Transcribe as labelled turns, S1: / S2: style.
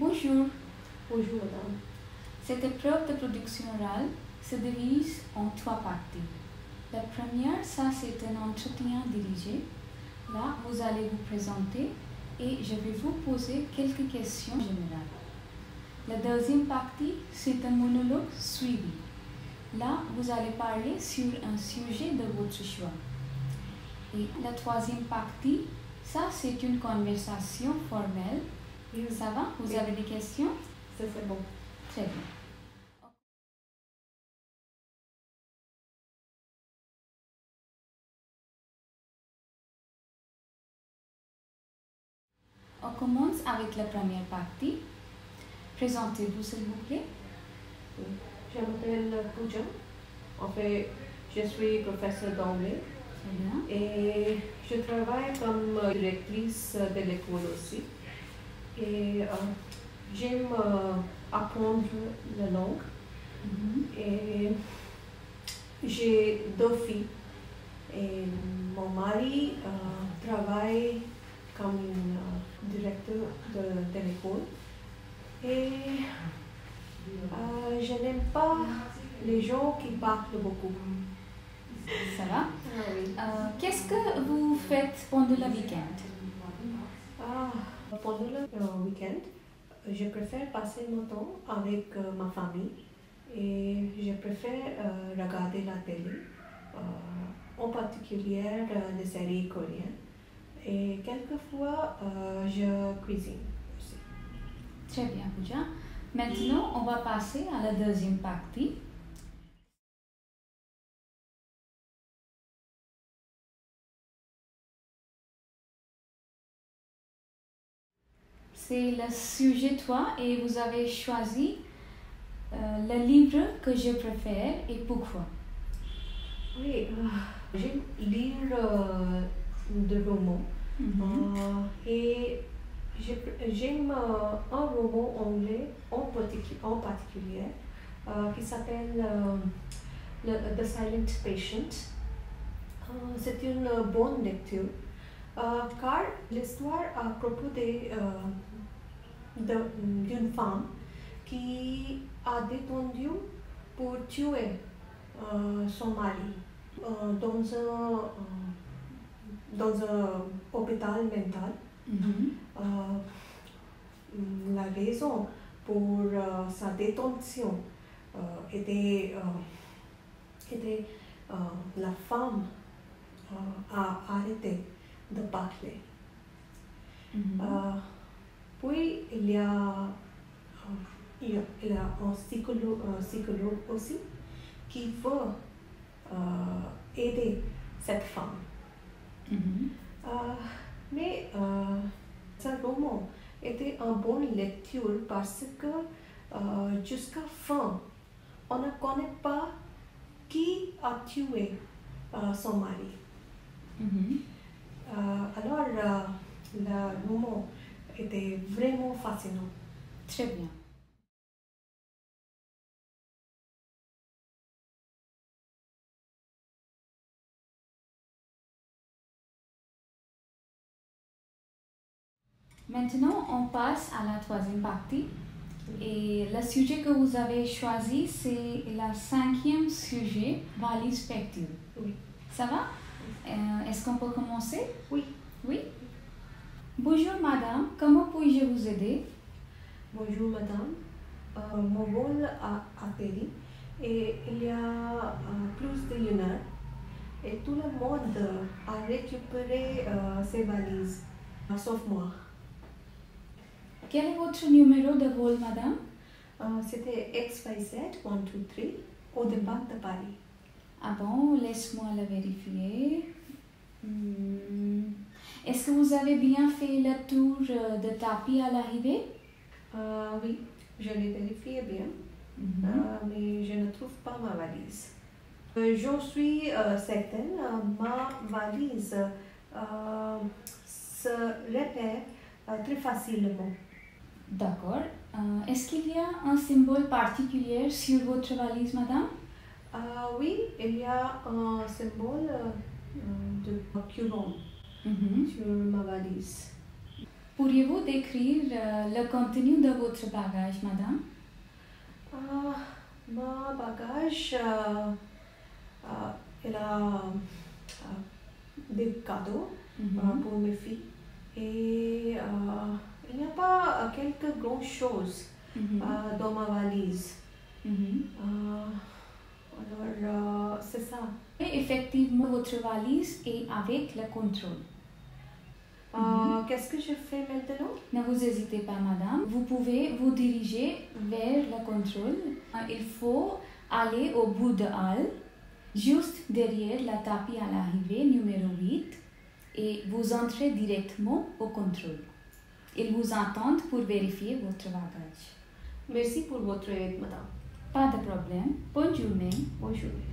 S1: Bonjour.
S2: Bonjour madame.
S1: Cette épreuve de production orale se divise en 3 parties. La première, ça c'est un entretien dirigé. Là, vous allez vous présenter et je vais vous poser quelques questions générales. La deuxième partie, c'est un monologue suivi. Là, vous allez parler sur un sujet de votre choix. Et la troisième partie, ça c'est une conversation formelle. Ça va? Vous avez des questions?
S2: Ça c'est bon.
S1: Très bien. On commence avec la première partie. Présentez-vous s'il vous plaît.
S2: Je m'appelle Pooja. En fait, je suis professeure d'anglais.
S1: Très bien.
S2: Et je travaille comme directrice de l'école aussi. Et j'aime apprendre la langue. Et j'ai 2 filles. Et mon mari travaille comme directeur de l'école. Et je n'aime pas les gens qui parlent beaucoup.
S1: Ça va?
S2: Oui.
S1: Qu'est-ce que vous faites pendant le week-end?
S2: Pendant le week-end, je préfère passer mon temps avec ma famille et je préfère regarder la télé, en particulier les séries coréennes. Et quelquefois, je cuisine aussi.
S1: Très bien, Pooja. Maintenant, on va passer à la deuxième partie. C'est le sujet 3 et vous avez choisi le livre que je préfère et pourquoi?
S2: Oui, j'aime lire des romans et j'aime un roman anglais en particulier qui s'appelle The Silent Patient. C'est une bonne lecture car l'histoire à propos d'une femme qui a détendu pour tuer son mari dans un hôpital mental. La raison pour sa détention était la femme a arrêté de parler. Puis il y a un psychologue aussi qui veut aider cette femme. Mais ce roman était une bonne lecture parce que jusqu'à la fin, on ne connaît pas qui a tué son mari. Alors, le roman était vraiment fascinant.
S1: Très bien. Maintenant, on passe à la troisième partie. Et le sujet que vous avez choisi, c'est le 5e sujet, valise pecture.
S2: Oui.
S1: Ça va? Est-ce qu'on peut commencer?
S2: Oui.
S1: Oui? Bonjour madame, comment puis-je vous aider?
S2: Bonjour madame, mon vol a atterri et il y a plus d'1 heure et tout le monde a récupéré ses valises, sauf moi.
S1: Quel est votre numéro de vol madame?
S2: C'était XYZ 123 au départ de Paris.
S1: Ah bon, laisse-moi le vérifier. Est-ce que vous avez bien fait le tour de tapis à l'arrivée?
S2: Oui, je l'ai vérifié bien, mais je ne trouve pas ma valise. Je suis certaine, ma valise se repère très facilement.
S1: D'accord. Est-ce qu'il y a un symbole particulier sur votre valise, madame?
S2: Oui, il y a un symbole de couronne sur ma valise.
S1: Pourriez-vous décrire le contenu de votre bagage, madame?
S2: Mon bagage, il a des cadeaux pour mes filles. Et il n'y a pas quelque grande chose dans ma valise. Alors, c'est ça.
S1: Et effectivement, votre valise est avec le contrôle.
S2: Qu'est-ce que je fais maintenant?
S1: Ne vous hésitez pas, madame. Vous pouvez vous diriger vers le contrôle. Il faut aller au bout de hall, juste derrière la tapis à l'arrivée numéro 8, et vous entrez directement au contrôle. Ils vous attendent pour vérifier votre bagage.
S2: Merci pour votre aide, madame.
S1: Pas de problème. Bonne journée.
S2: Bonne journée.